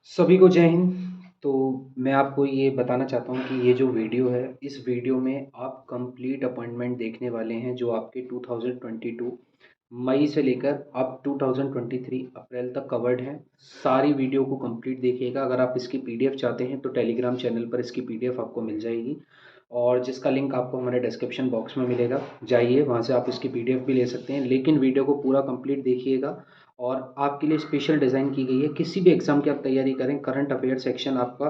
सभी को जय हिंद। तो मैं आपको ये बताना चाहता हूँ कि ये जो वीडियो है, इस वीडियो में आप कंप्लीट अपॉइंटमेंट देखने वाले हैं जो आपके 2022 मई से लेकर अब 2023 अप्रैल तक कवर्ड हैं। सारी वीडियो को कंप्लीट देखिएगा। अगर आप इसकी पीडीएफ चाहते हैं तो टेलीग्राम चैनल पर इसकी पीडीएफ आपको मिल जाएगी, और जिसका लिंक आपको हमारे डिस्क्रिप्शन बॉक्स में मिलेगा। जाइए वहाँ से आप इसकी पीडीएफ भी ले सकते हैं, लेकिन वीडियो को पूरा कंप्लीट देखिएगा। और आपके लिए स्पेशल डिज़ाइन की गई है। किसी भी एग्ज़ाम की आप तैयारी करें, करंट अफेयर सेक्शन आपका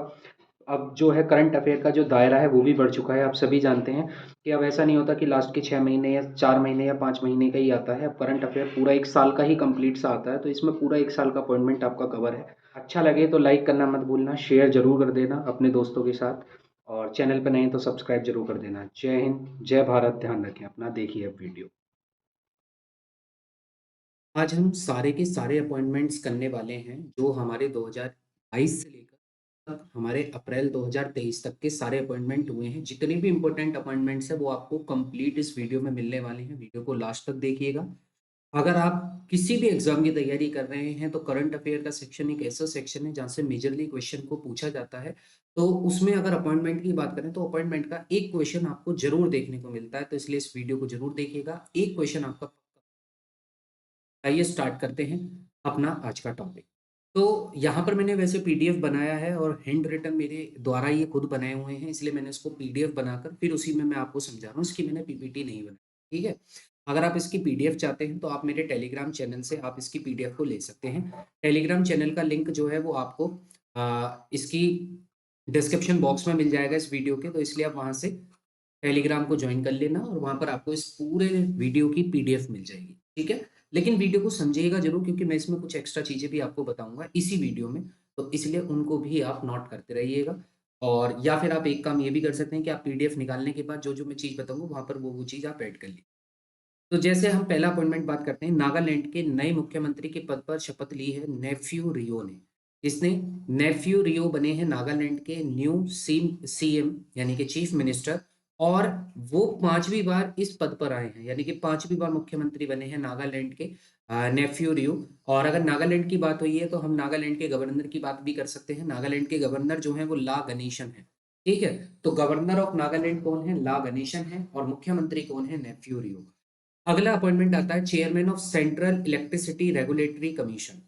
अब जो है, करंट अफेयर का जो दायरा है वो भी बढ़ चुका है। आप सभी जानते हैं कि अब ऐसा नहीं होता कि लास्ट के 6 महीने या 4 महीने या 5 महीने का ही आता है। अब करंट अफेयर पूरा एक साल का ही कंप्लीट सा आता है, तो इसमें पूरा एक साल का अपॉइंटमेंट आपका कवर है। अच्छा लगे तो लाइक करना मत भूलना, शेयर जरूर कर देना अपने दोस्तों के साथ, और चैनल पर नए हैं तो सब्सक्राइब जरूर कर देना। जय हिंद, जय भारत। ध्यान रखें अपना। देखिए अब वीडियो। आज हम सारे के सारे अपॉइंटमेंट्स करने वाले हैं जो हमारे 2022 से लेकर तक हमारे अप्रैल 2023 तक के सारे अपॉइंटमेंट हुए हैं। जितने भी इंपॉर्टेंट अपॉइंटमेंट्स हैं वो आपको कंप्लीट इस वीडियो में मिलने वाले हैं। वीडियो को लास्ट तक देखिएगा। अगर आप किसी भी एग्जाम की तैयारी कर रहे हैं तो करंट अफेयर का सेक्शन एक ऐसा सेक्शन है जहाँ से मेजरली क्वेश्चन को पूछा जाता है। तो उसमें अगर अपॉइंटमेंट की बात करें तो अपॉइंटमेंट का एक क्वेश्चन आपको जरूर देखने को मिलता है, तो इसलिए इस वीडियो को जरूर देखिएगा। एक क्वेश्चन आपका। आइए स्टार्ट करते हैं अपना आज का टॉपिक। तो यहाँ पर मैंने वैसे पीडीएफ बनाया है और हैंड रिटन मेरे द्वारा ये खुद बनाए हुए हैं, इसलिए मैंने इसको पीडीएफ बनाकर फिर उसी में मैं आपको समझा रहा हूँ। इसकी मैंने पीपीटी नहीं बनाई। ठीक है। अगर आप इसकी पीडीएफ चाहते हैं तो आप मेरे टेलीग्राम चैनल से आप इसकी पीडीएफ को ले सकते हैं। टेलीग्राम चैनल का लिंक जो है वो आपको इसकी डिस्क्रिप्शन बॉक्स में मिल जाएगा इस वीडियो के, तो इसलिए आप वहाँ से टेलीग्राम को ज्वाइन कर लेना और वहाँ पर आपको इस पूरे वीडियो की पीडीएफ मिल जाएगी। ठीक है। लेकिन वीडियो को समझिएगा जरूर, क्योंकि मैं इसमें कुछ एक्स्ट्रा चीज़ें भी आपको बताऊंगा इसी वीडियो में, तो इसलिए उनको भी आप नोट करते रहिएगा। और या फिर आप एक काम ये भी कर सकते हैं कि आप पीडीएफ निकालने के बाद जो जो मैं चीज़ बताऊंगा वहाँ पर वो चीज़ आप ऐड कर लीजिए। तो जैसे हम पहला अपॉइंटमेंट बात करते हैं, नागालैंड के नए मुख्यमंत्री के पद पर शपथ ली है नेफ्यू रियो ने। इसने नेफ्यू रियो बने हैं नागालैंड के न्यू सीएम यानी कि चीफ मिनिस्टर। और वो पांचवी बार इस पद पर आए हैं, यानी कि पांचवी बार मुख्यमंत्री बने हैं नागालैंड के नेफ्यू रियो। और अगर नागालैंड की बात हुई है तो हम नागालैंड के गवर्नर की बात भी कर सकते हैं। नागालैंड के गवर्नर जो है वो ला गणेशन है। ठीक है। तो गवर्नर ऑफ नागालैंड कौन है? ला गणेशन है। और मुख्यमंत्री कौन है? नेफ्यू रियो। अगला अपॉइंटमेंट आता है chairman of central electricity regulatory commission.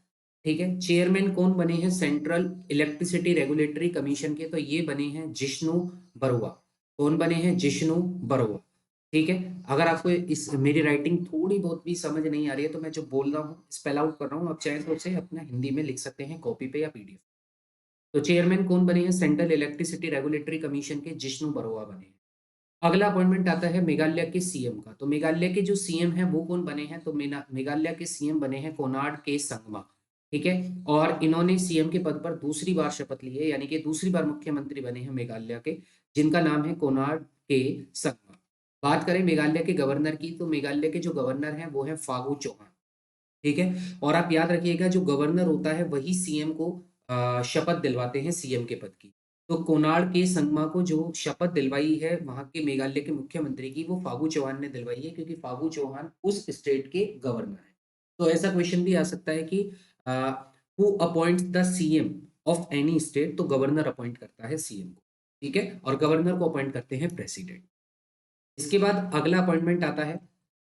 ठीक है। चेयरमैन कौन बने हैं सेंट्रल इलेक्ट्रिसिटी रेगुलेटरी कमीशन के? तो ये बने हैं जिष्णु बरुआ। कौन बने हैं? जिष्णु बरुआ। ठीक है। अगर आपको इस मेरी राइटिंग थोड़ी बहुत भी समझ नहीं आ रही है तो मैं जो बोल रहा हूँ स्पेल आउट कर रहा हूँ, आप चाहे तो उसे अपना हिंदी में लिख सकते हैं कॉपी पे या पीडीएफ। तो चेयरमैन कौन बने हैं सेंट्रल इलेक्ट्रिसिटी रेगुलेटरी कमीशन के? जिष्णु बरुआ बने हैं। अगला अपॉइंटमेंट आता है मेघालय के सीएम का। तो मेघालय के जो सीएम हैं वो कौन बने हैं? तो मेघालय के सीएम बने हैं कोनार्ड के संगमा। ठीक है। और इन्होंने सीएम के पद पर दूसरी बार शपथ ली है, यानी कि दूसरी बार मुख्यमंत्री बने हैं मेघालय के, जिनका नाम है कोनार्ड के संगमा। बात करें मेघालय के गवर्नर की, तो मेघालय के जो गवर्नर हैं वो है फागू चौहान। ठीक है। और आप याद रखिएगा जो गवर्नर होता है वही सीएम को शपथ दिलवाते हैं सीएम के पद की। तो कोनार्ड के संगमा को जो शपथ दिलवाई है वहां के मेघालय के मुख्यमंत्री की, वो फागू चौहान ने दिलवाई है, क्योंकि फागू चौहान उस स्टेट के गवर्नर है। तो ऐसा क्वेश्चन भी आ सकता है कि who appoints the CM of any state? तो गवर्नर अपॉइंट करता है सीएम को। ठीक है। और गवर्नर को अपॉइंट करते हैं प्रेसिडेंट। इसके बाद अगला अपॉइंटमेंट आता है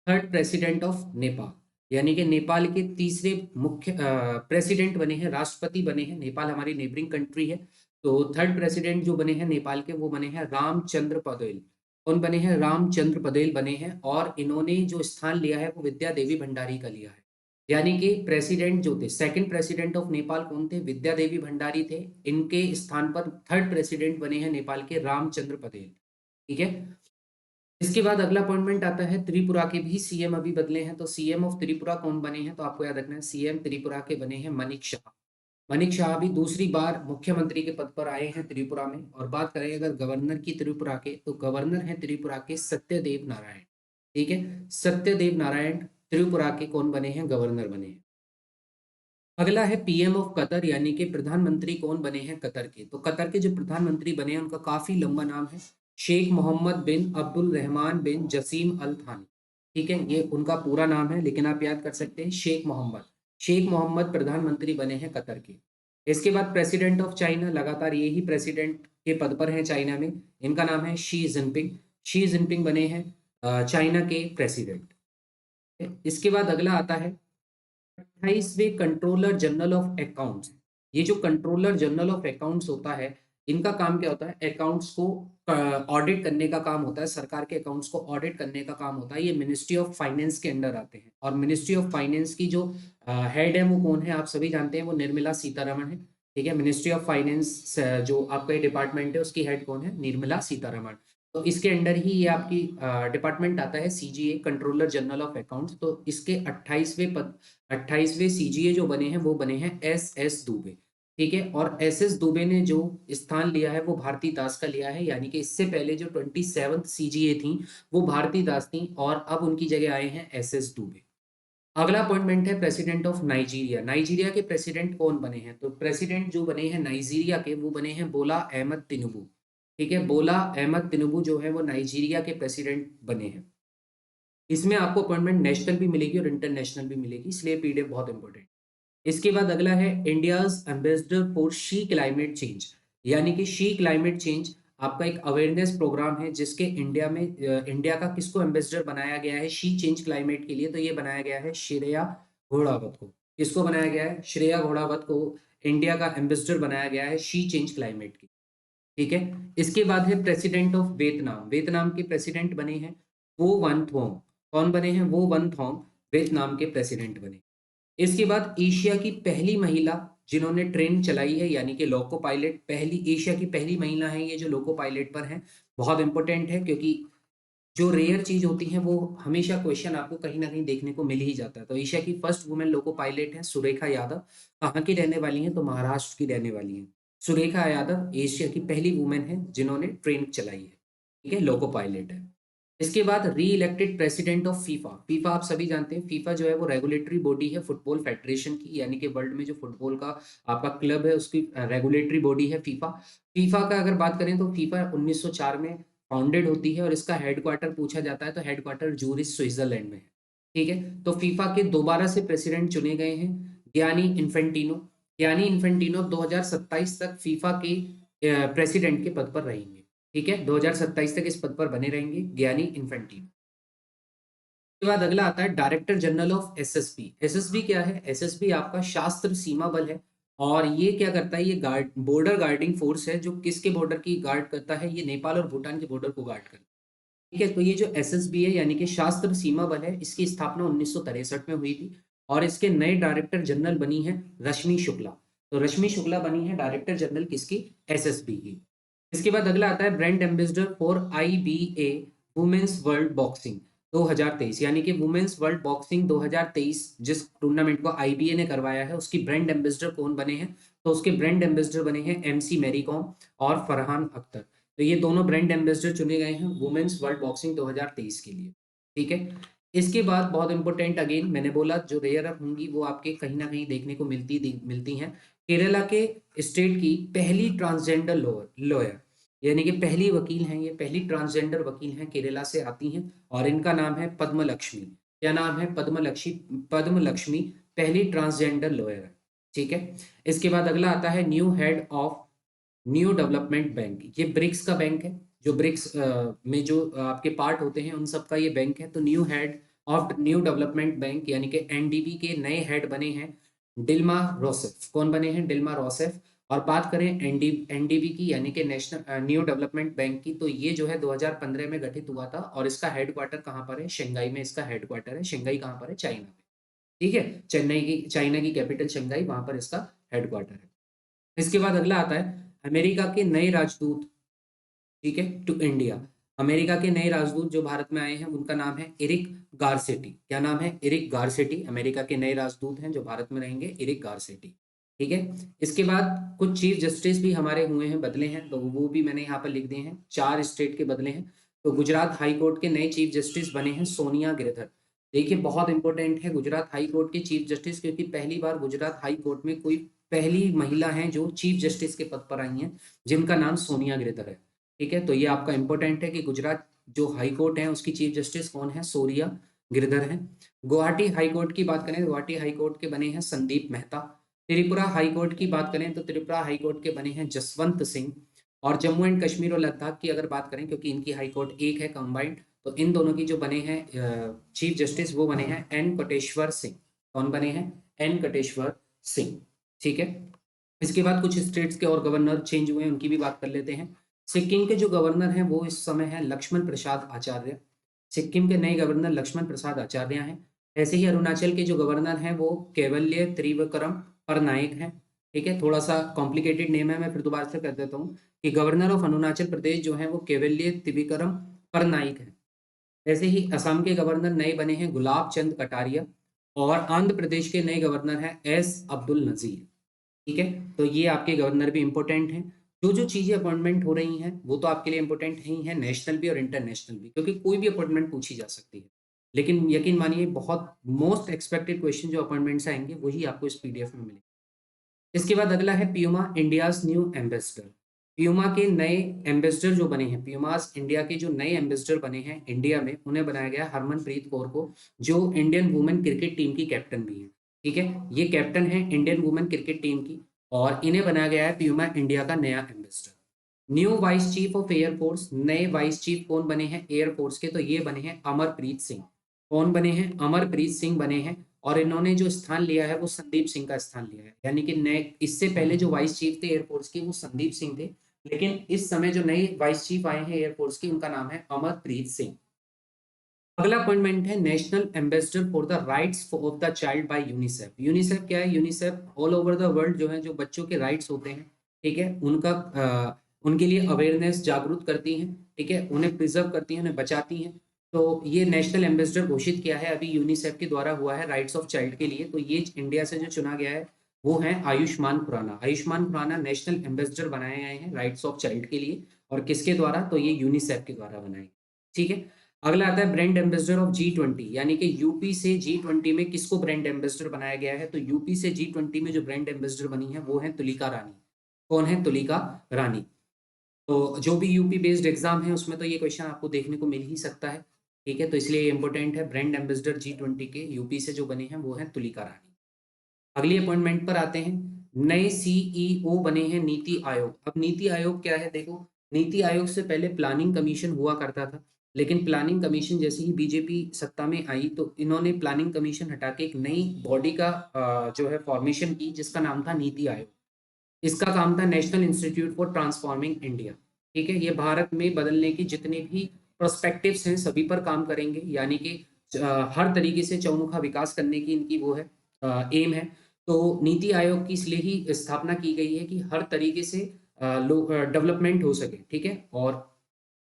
थर्ड प्रेसिडेंट ऑफ नेपाल, यानी कि नेपाल के तीसरे मुख्य प्रेसिडेंट बने हैं, राष्ट्रपति बने हैं। नेपाल हमारी नेबरिंग कंट्री है। तो थर्ड प्रेसिडेंट जो बने हैं नेपाल के वो बने हैं रामचंद्र पदेल। कौन बने हैं? रामचंद्र पदेल बने हैं। और इन्होंने जो स्थान लिया है वो विद्या देवी भंडारी का लिया है। यानी कि प्रेसिडेंट जो थे, सेकंड प्रेसिडेंट ऑफ नेपाल कौन थे? विद्या देवी भंडारी थे। इनके स्थान पर थर्ड प्रेसिडेंट बने हैं नेपाल के रामचंद्र पदेल। ठीक है। इसके बाद अगला अपॉइंटमेंट आता है त्रिपुरा के भी सीएम अभी बदले हैं। तो सीएम ऑफ त्रिपुरा कौन बने हैं? तो आपको याद रखना है सीएम त्रिपुरा के बने हैं मनिक शाह। मनिक शाह भी दूसरी बार मुख्यमंत्री के पद पर आए हैं त्रिपुरा में। और बात करें अगर गवर्नर की त्रिपुरा के, तो गवर्नर हैं त्रिपुरा के सत्यदेव नारायण। ठीक है। सत्यदेव नारायण त्रिपुरा के कौन बने हैं? गवर्नर बने हैं। अगला है पीएम ऑफ कतर, यानी कि प्रधानमंत्री कौन बने हैं कतर के? तो कतर के जो प्रधानमंत्री बने हैं उनका काफी लंबा नाम है, शेख मोहम्मद बिन अब्दुल रहमान बिन जसीम अल थानी। ठीक है। ये उनका पूरा नाम है, लेकिन आप याद कर सकते हैं शेख मोहम्मद। शेख मोहम्मद प्रधानमंत्री बने हैं कतर के। इसके बाद प्रेसिडेंट ऑफ चाइना, लगातार यही प्रेसिडेंट के पद पर हैं चाइना में, इनका नाम है शी जिनपिंग। शी जिनपिंग बने हैं चाइना के प्रेसिडेंट। इसके बाद अगला आता है 28वें कंट्रोलर जनरल ऑफ अकाउंट्स। ये जो कंट्रोलर जनरल ऑफ अकाउंट्स होता है, इनका काम क्या होता है? अकाउंट्स को ऑडिट करने का काम होता है, सरकार के अकाउंट्स को ऑडिट करने का काम होता है। ये मिनिस्ट्री ऑफ फाइनेंस के अंडर आते हैं, और मिनिस्ट्री ऑफ फाइनेंस की जो हेड है वो कौन है? आप सभी जानते हैं, वो निर्मला सीतारमण है। ठीक है, मिनिस्ट्री ऑफ फाइनेंस जो आपका डिपार्टमेंट है उसकी हेड कौन है? निर्मला सीतारमण। तो इसके अंडर ही ये आपकी डिपार्टमेंट आता है, CGA, controller general of accounts. तो इसके 28वें सीजीए जो बने हैं वो बने हैं एस दुबे। ठीक है, और एस दुबे ने जो स्थान लिया है वो भारती दास का लिया है, यानी कि इससे पहले जो 27th सीजीए थी वो भारती दास थी, और अब उनकी जगह आए हैं एस दुबे। अगला अपॉइंटमेंट है प्रेसिडेंट ऑफ नाइजीरिया। नाइजीरिया के प्रेसिडेंट कौन बने हैं? तो प्रेसिडेंट जो बने हैं नाइजीरिया के, वो बने हैं बोला अहमद तिनुबू। ठीक है, बोला अहमद तिनुबू जो है वो नाइजीरिया के प्रेसिडेंट बने हैं। इसमें आपको अपॉइंटमेंट नेशनल भी मिलेगी और इंटरनेशनल भी मिलेगी, इसलिए पीडीएफ बहुत इंपॉर्टेंट। इसके बाद अगला है India's ambassador for she climate change, यानी कि शी क्लाइमेट चेंज आपका एक अवेयरनेस प्रोग्राम है, जिसके इंडिया में इंडिया का किसको एम्बेसडर बनाया गया है शी चेंज क्लाइमेट के लिए? तो ये बनाया गया है श्रेया घोड़ावत को। किसको बनाया गया है? श्रेया घोड़ावत को इंडिया का एम्बेसडर बनाया गया है शी चेंज क्लाइमेट की। ठीक है, इसके बाद है प्रेसिडेंट ऑफ वियतनाम। वियतनाम के प्रेसिडेंट बने हैं वो वन थोंग। कौन बने हैं? वो वन थोंग वियतनाम के प्रेसिडेंट बने। इसके बाद एशिया की पहली महिला जिन्होंने ट्रेन चलाई है, यानी कि लोको पायलट, पहली एशिया की पहली महिला है ये जो लोको पायलट पर है। बहुत इंपॉर्टेंट है, क्योंकि जो रेयर चीज होती है वो हमेशा क्वेश्चन आपको कहीं ना कहीं देखने को मिल ही जाता है। तो एशिया की फर्स्ट वुमेन लोको पायलट है सुरेखा यादव। कहाँ की रहने वाली हैं? तो महाराष्ट्र की रहने वाली हैं। सुरेखा यादव एशिया की पहली वुमेन है जिन्होंने ट्रेन चलाई है। ठीक है, लोको पायलट है। इसके बाद री elected president of FIFA. FIFA आप सभी जानते हैं, फीफा जो है वो रेगुलेटरी बॉडी है फुटबॉल फेडरेशन की, यानी कि वर्ल्ड में जो फुटबॉल का आपका क्लब है उसकी रेगुलेटरी बॉडी है फीफा। फीफा का अगर बात करें तो फीफा 1904 में फाउंडेड होती है, और इसका हेडक्वार्टर पूछा जाता है तो हेडक्वार्टर जूरिच स्विट्जरलैंड में है। ठीक है, तो फीफा के दोबारा से प्रेसिडेंट चुने गए हैं गियानी इन्फेंटिनो। गियानी इन्फेंटिनो 2027 तक फीफा के प्रेसिडेंट के पद पर रहेंगे। ठीक है, 2027 तक इस पद पर बने रहेंगे गियानी इन्फेंटिनो। उसके बाद अगला आता है director general of SSB. SSB क्या है? एसएसबी आपका शास्त्र सीमा बल है, और ये क्या करता है? ये गार्ड बॉर्डर गार्डिंग फोर्स है, जो किसके बॉर्डर की गार्ड करता है? ये नेपाल और भूटान के बॉर्डर को गार्ड करता है। ठीक है, तो ये जो एसएसबी है यानी कि शास्त्र सीमा बल है, इसकी स्थापना 1963 में हुई थी, और इसके नए डायरेक्टर जनरल बनी है रश्मि शुक्ला। तो रश्मि शुक्ला बनी है डायरेक्टर जनरल किसकी? एसएसबी की। इसके बाद अगला आता है brand ambassador for IBA women's world boxing 2023, यानी कि वुमेन्स वर्ल्ड बॉक्सिंग 2023 जिस टूर्नामेंट को आईबीए ने करवाया है उसकी ब्रांड एम्बेसडर कौन बने हैं? तो उसके ब्रांड एम्बेसडर बने हैं एमसी मैरी कॉम और फरहान अख्तर। तो ये दोनों ब्रांड एम्बेसडर चुने गए हैं वुमेन्स वर्ल्ड बॉक्सिंग 2023 के लिए। ठीक है, इसके बाद बहुत इंपॉर्टेंट, अगेन मैंने बोला जो रेयर होंगी वो आपके कहीं ना कहीं देखने को मिलती हैं। केरला के स्टेट की पहली ट्रांसजेंडर लॉयर, यानी कि पहली वकील हैं, ये पहली ट्रांसजेंडर वकील हैं, केरला से आती हैं, और इनका नाम है पद्म लक्ष्मी। क्या नाम है? पद्म लक्ष्मी पहली ट्रांसजेंडर लॉयर है। ठीक है, इसके बाद अगला आता है new head of new development bank. ये ब्रिक्स का बैंक है, जो ब्रिक्स में जो आपके पार्ट होते हैं उन सब का ये बैंक है। तो new head of new development bank यानी कि एनडीबी के नए हेड बने हैं डिल्मा रोसेफ। कौन बने हैं? डिल्मा रोसेफ। और बात करें एनडीबी की यानी कि नेशनल न्यू डेवलपमेंट बैंक की, तो ये जो है 2015 में गठित हुआ था, और इसका हेडक्वार्टर कहाँ पर है? शंघाई में इसका हेडक्वार्टर है। शंघाई कहाँ पर है? चाइना में। ठीक है, चाइना की कैपिटल शंघाई, वहां पर इसका हेडक्वार्टर है। इसके बाद अगला आता है अमेरिका के नए राजदूत। ठीक है, टू इंडिया। अमेरिका के नए राजदूत जो भारत में आए हैं उनका नाम है एरिक गारसेटी। क्या नाम है? Eric Garcetti. अमेरिका के नए राजदूत हैं जो भारत में रहेंगे, एरिक गारसेटी। ठीक है, इसके बाद कुछ चीफ जस्टिस भी हमारे हुए हैं, बदले हैं, तो वो भी मैंने यहाँ पर लिख दिए हैं। 4 स्टेट के बदले हैं। तो गुजरात हाई कोर्ट के नए चीफ जस्टिस बने हैं सोनिया गिरधर। देखिए बहुत इंपॉर्टेंट है गुजरात हाई कोर्ट के चीफ जस्टिस, क्योंकि पहली बार गुजरात हाई कोर्ट में कोई पहली महिला है जो चीफ जस्टिस के पद पर आई हैं, जिनका नाम सोनिया गिरधर है। ठीक है, तो ये आपका इंपॉर्टेंट है कि गुजरात जो हाई कोर्ट है उसकी चीफ जस्टिस कौन है? सोनिया गिरधर है। गुवाहाटी हाई कोर्ट की बात करें, गुवाहाटी हाई कोर्ट के बने हैं संदीप मेहता। त्रिपुरा हाई कोर्ट की बात करें तो त्रिपुरा हाई कोर्ट के बने हैं जसवंत सिंह। और जम्मू एंड कश्मीर और लद्दाख की अगर बात करें, क्योंकि इनकी हाई कोर्ट एक है कंबाइंड, तो इन दोनों की जो बने हैं चीफ जस्टिस वो बने हैं एन कोटेश्वर सिंह। कौन बने हैं? एन कोटेश्वर सिंह। ठीक है। इसके बाद कुछ स्टेट्स के और गवर्नर चेंज हुए हैं, उनकी भी बात कर लेते हैं। सिक्किम के जो गवर्नर हैं वो इस समय है लक्ष्मण प्रसाद आचार्य। सिक्किम के नए गवर्नर लक्ष्मण प्रसाद आचार्य हैं। ऐसे ही अरुणाचल के जो गवर्नर हैं वो केवल्य त्रिविक्रम परनायक हैं। ठीक है, थोड़ा सा कॉम्प्लिकेटेड नेम है, मैं फिर दोबारा से कर देता हूँ कि गवर्नर ऑफ अरुणाचल प्रदेश जो है वो केवल्य त्रिविक्रम परनायक है। ऐसे ही असम के गवर्नर नए बने हैं गुलाब चंद कटारिया। और आंध्र प्रदेश के नए गवर्नर हैं एस अब्दुल नजीर। ठीक है, तो ये आपके गवर्नर भी इंपॉर्टेंट हैं। जो जो चीजें अपॉइंटमेंट हो रही हैं वो तो आपके लिए इंपॉर्टेंट ही है, नेशनल भी और इंटरनेशनल भी, क्योंकि कोई भी अपॉइंटमेंट पूछी जा सकती है। लेकिन यकीन मानिए बहुत मोस्ट एक्सपेक्टेड क्वेश्चन जो अपॉइंटमेंट्स आएंगे वही आपको इस पीडीएफ में मिलेंगे। इसके बाद अगला है Puma India's new ambassador. Puma के नए एम्बेसडर जो बने हैं, प्यूमास इंडिया के जो नए एम्बेसडर बने हैं इंडिया में, उन्हें बनाया गया हरमनप्रीत कौर को, जो इंडियन वुमेन क्रिकेट टीम की कैप्टन भी है। ठीक है, ये कैप्टन है इंडियन वुमेन क्रिकेट टीम की, और इन्हें बनाया गया है प्यूमा इंडिया का नया ambassador. New vice chief of air force, नए वाइस चीफ कौन बने हैं एयरफोर्स के? तो ये बने हैं अमरप्रीत सिंह। कौन बने हैं? अमरप्रीत सिंह बने हैं। और इन्होंने जो स्थान लिया है वो संदीप सिंह का स्थान लिया है, यानी कि नए, इससे पहले जो वाइस चीफ थे एयरफोर्स के वो संदीप सिंह थे, लेकिन इस समय जो नए वाइस चीफ आए हैं एयरफोर्स के उनका नाम है अमरप्रीत सिंह। अगला अपॉइंटमेंट है national ambassador for the rights of the child by UNICEF. UNICEF क्या है? UNICEF all over the world जो है जो बच्चों के राइट्स होते हैं, ठीक है, उनका उनके लिए अवेयरनेस जागरूक करती हैं। ठीक है, उन्हें प्रिजर्व करती हैं, उन्हें बचाती हैं। तो ये नेशनल एम्बेसडर घोषित किया है अभी यूनिसेफ के द्वारा हुआ है राइट्स ऑफ चाइल्ड के लिए। तो ये इंडिया से जो चुना गया है वो है आयुष्मान खुराना। आयुष्मान खुराना नेशनल एम्बेसडर बनाए गए हैं राइट्स ऑफ चाइल्ड के लिए। और किसके द्वारा? तो ये यूनिसेफ के द्वारा बनाए गए। ठीक है। अगला आता है ब्रांड एम्बेसडर ऑफ G20, यानी कि यूपी से G20 में किसको ब्रांड एम्बेसडर बनाया गया है? तो यूपी से G20 में जो ब्रांड एम्बेसडर बनी है वो है तुलिका रानी। कौन है? तुलिका रानी। तो जो भी यूपी बेस्ड एग्जाम है उसमें तो ये क्वेश्चन आपको देखने को मिल ही सकता है। ठीक है, तो इसलिए इंपॉर्टेंट है। ब्रांड एम्बेसडर G20 के यूपी से जो बने हैं वो है तुलिका रानी। अगली अपॉइंटमेंट पर आते हैं। नए सीईओ बने हैं नीति आयोग। अब नीति आयोग क्या है? देखो, नीति आयोग से पहले प्लानिंग कमीशन हुआ करता था, लेकिन प्लानिंग कमीशन जैसे ही बीजेपी सत्ता में आई तो इन्होंने प्लानिंग कमीशन हटा के एक नई बॉडी का जो है फॉर्मेशन की, जिसका नाम था नीति आयोग। इसका काम था national institute for transforming India. ठीक है, ये भारत में बदलने की जितने भी प्रोस्पेक्टिव्स हैं सभी पर काम करेंगे, यानी कि हर तरीके से चौमुखा विकास करने की इनकी वो है एम है। तो नीति आयोग की इसलिए ही स्थापना की गई है कि हर तरीके से डेवलपमेंट हो सके। ठीक है, और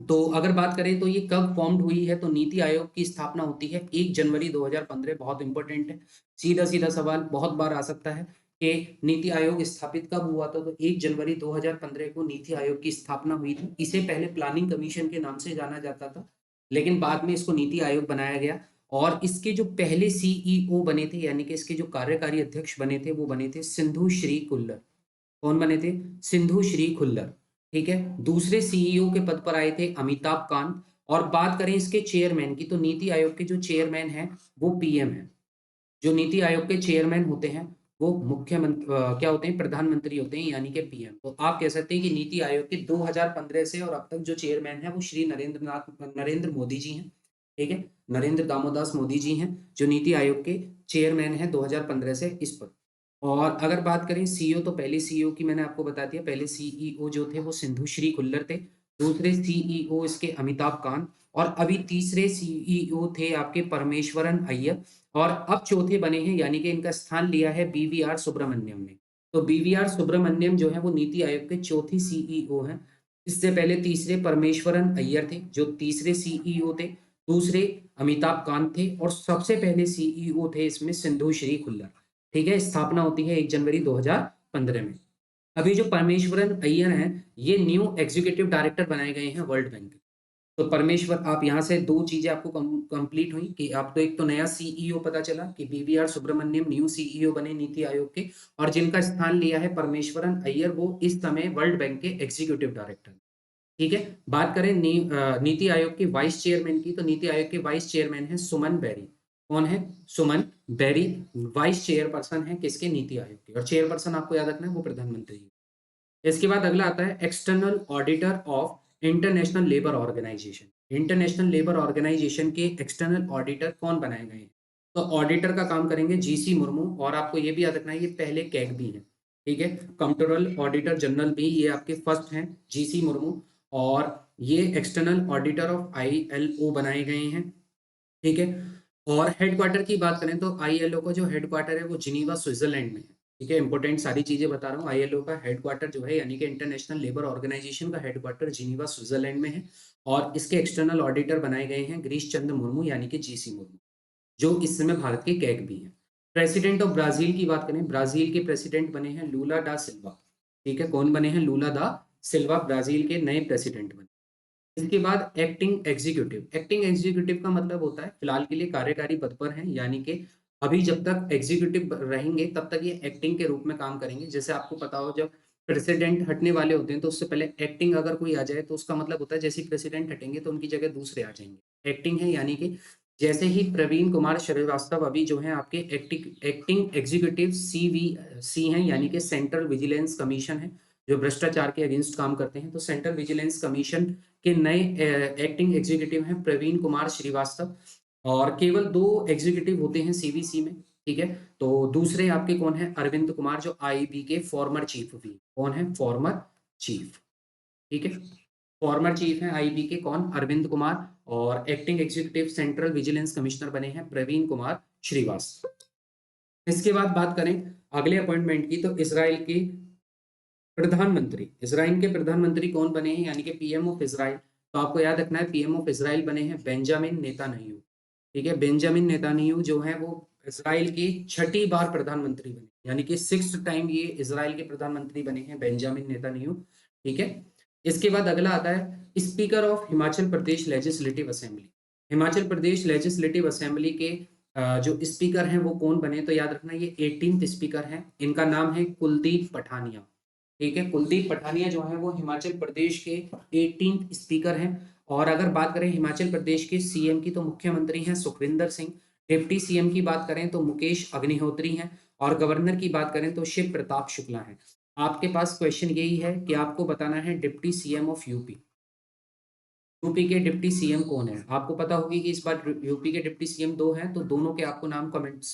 तो अगर बात करें तो ये कब फॉर्म्ड हुई है, तो नीति आयोग की स्थापना होती है 1 जनवरी 2015। बहुत इंपॉर्टेंट है, सीधा सीधा सवाल बहुत बार आ सकता है कि नीति आयोग स्थापित कब हुआ था। तो 1 जनवरी 2015 को नीति आयोग की स्थापना हुई थी। इसे पहले प्लानिंग कमीशन के नाम से जाना जाता था, लेकिन बाद में इसको नीति आयोग बनाया गया। और इसके जो पहले सीईओ बने थे, यानी कि इसके जो कार्यकारी अध्यक्ष बने थे वो बने थे सिंधु श्री खुल्लर। कौन बने थे? सिंधु श्री खुल्लर। ठीक है, दूसरे सीईओ के पद पर आए थे अमिताभ कांत। और बात करें इसके चेयरमैन की, तो नीति आयोग के जो चेयरमैन हैं वो पीएम है। जो नीति आयोग के चेयरमैन होते हैं वो मुख्यमंत्री क्या होते हैं? प्रधानमंत्री होते हैं, यानी कि पीएम। तो आप कह सकते हैं कि नीति आयोग के 2015 से और अब तक जो चेयरमैन है वो श्री नरेंद्र मोदी जी हैं। ठीक है, नरेंद्र दामोदास मोदी जी हैं जो नीति आयोग के चेयरमैन हैं 2015 से इस पर। और अगर बात करें सीईओ, तो पहले सीईओ की मैंने आपको बता दिया। पहले सीईओ जो थे वो सिंधु श्री खुल्लर थे। दूसरे सीईओ इसके अमिताभ कांत। और अभी तीसरे सीईओ थे आपके परमेश्वरन अय्यर। और अब चौथे बने हैं, यानी कि इनका स्थान लिया है बीवीआर सुब्रमण्यम ने। तो बीवीआर सुब्रमण्यम जो है वो नीति आयोग के चौथे सीईओ हैं। इससे पहले तीसरे परमेश्वरन अय्यर थे जो तीसरे सीईओ थे। दूसरे अमिताभ कांत थे और सबसे पहले सीईओ थे इसमें सिंधु श्री खुल्लर। ठीक है, स्थापना होती है 1 जनवरी 2015 में। अभी जो परमेश्वरन अय्यर हैं ये न्यू एग्जीक्यूटिव डायरेक्टर बनाए गए हैं वर्ल्ड बैंक। तो परमेश्वर, आप यहाँ से दो चीजें आपको कंप्लीट हुई कि आपको एक तो नया सीईओ पता चला कि बीवीआर सुब्रमण्यम न्यू सीईओ बने नीति आयोग के, और जिनका स्थान लिया है परमेश्वरन अय्यर वो इस समय वर्ल्ड बैंक के एग्जीक्यूटिव डायरेक्टर। ठीक है, बात करें नीति आयोग के वाइस चेयरमैन की, तो नीति आयोग के वाइस चेयरमैन है सुमन बेरी। कौन है? सुमन बेरी वाइस चेयरपर्सन है किसके? नीति आयोग के। और चेयरपर्सन आपको याद रखना है वो प्रधानमंत्री है। इसके बाद अगला आता है external auditor of international labour organisation. International labour organisation के एक्सटर्नल ऑडिटर कौन बनाए गए हैं? तो ऑडिटर का काम करेंगे जीसी मुर्मू। और आपको ये भी याद रखना है ये पहले कैग भी है, ठीक है। कंट्रोलर ऑडिटर जनरल भी ये आपके फर्स्ट हैं जीसी मुर्मू। और ये एक्सटर्नल ऑडिटर ऑफ आईएलओ बनाए गए हैं, ठीक है। और हेडक्वार्टर की बात करें तो आईएलओ का जो हेडक्वार्टर है वो जिनीवा स्विट्जरलैंड में है, ठीक है। इंपॉर्टेंट सारी चीजें बता रहा हूँ। आईएलओ का हेडक्वार्टर जो है यानी कि इंटरनेशनल लेबर ऑर्गेनाइजेशन का हेडक्वार्टर जिनीवा स्विट्जरलैंड में है। और इसके एक्सटर्नल ऑडिटर बनाए गए हैं गिरीश चंद्र मुर्मू यानी कि जीसी मुर्मू, जो इस समय भारत के कैग भी हैं। प्रेसिडेंट ऑफ ब्राजील की बात करें, ब्राजील के प्रेसिडेंट बने हैं लूला डा सिल्वा, ठीक है। कौन बने हैं? लूला दा सिल्वा ब्राजील के नए प्रेसिडेंट बने। इसके बाद एक्टिंग एग्जीक्यूटिव। एक्टिंग एग्जीक्यूटिव का मतलब होता है फिलहाल के लिए कार्यकारी पद पर हैं, यानी कि अभी जब तक एग्जीक्यूटिव रहेंगे तब तक ये एक्टिंग के रूप में काम करेंगे। जैसे आपको पता हो जब प्रेसिडेंट हटने वाले होते हैं तो उससे पहले एक्टिंग अगर कोई आ जाए तो उसका मतलब होता है जैसे ही प्रेसिडेंट हटेंगे तो उनकी जगह दूसरे आ जाएंगे। एक्टिंग है यानी कि जैसे ही प्रवीण कुमार श्रीवास्तव अभी जो है आपके एक्टिंग एक्टिंग एग्जीक्यूटिव सीवीसी हैं, यानी कि सेंट्रल विजिलेंस कमीशन है जो भ्रष्टाचार के अगेंस्ट काम करते हैं। तो सेंट्रल विजिलेंस कमीशन के नए एक्टिंग एग्जीक्यूटिव हैं प्रवीण कुमार श्रीवास्तव। और केवल 2 एग्जीक्यूटिव होते हैं सीवीसी में, ठीक है। तो दूसरे आपके कौन है? अरविंद कुमार जो आईबी के फॉर्मर चीफ भी। कौन है? फॉर्मर चीफ, ठीक है। फॉर्मर चीफ है आईबी के कौन? अरविंद कुमार। और acting executive central vigilance commissioner बने हैं प्रवीण कुमार श्रीवास्तव। इसके बाद बात करें अगले अपॉइंटमेंट की तो इसराइल की प्रधानमंत्री, इसराइल के प्रधानमंत्री कौन बने हैं यानी कि पीएम ऑफ इसराइल। तो आपको याद रखना है पीएम ऑफ इसराइल बने हैं बेंजामिन नेतान्याहू, ठीक है। बेंजामिन नेतान्याहू जो है वो इसराइल की छठी बार प्रधानमंत्री बने, यानी कि 6th टाइम ये इसराइल के प्रधानमंत्री बने हैं बेंजामिन नेतान्याहू, ठीक है। इसके बाद अगला आता है speaker of Himachal Pradesh legislative assembly. Himachal Pradesh legislative assembly के जो स्पीकर हैं वो कौन बने? तो याद रखना ये 18th स्पीकर हैं। इनका नाम है कुलदीप पठानिया, ठीक है। कुलदीप पठानिया जो है वो हिमाचल प्रदेश के 18th स्पीकर हैं। और अगर बात करें हिमाचल प्रदेश के सीएम की तो मुख्यमंत्री हैं सुखविंदर सिंह। डिप्टी सीएम की बात करें तो मुकेश अग्निहोत्री हैं। और गवर्नर की बात करें तो शिव प्रताप शुक्ला हैं। आपके पास क्वेश्चन यही है कि आपको बताना है deputy CM of UP. UP के डिप्टी सीएम कौन है? आपको पता होगी कि इस बार यूपी के डिप्टी सीएम 2 हैं, तो दोनों के आपको नाम कमेंट्स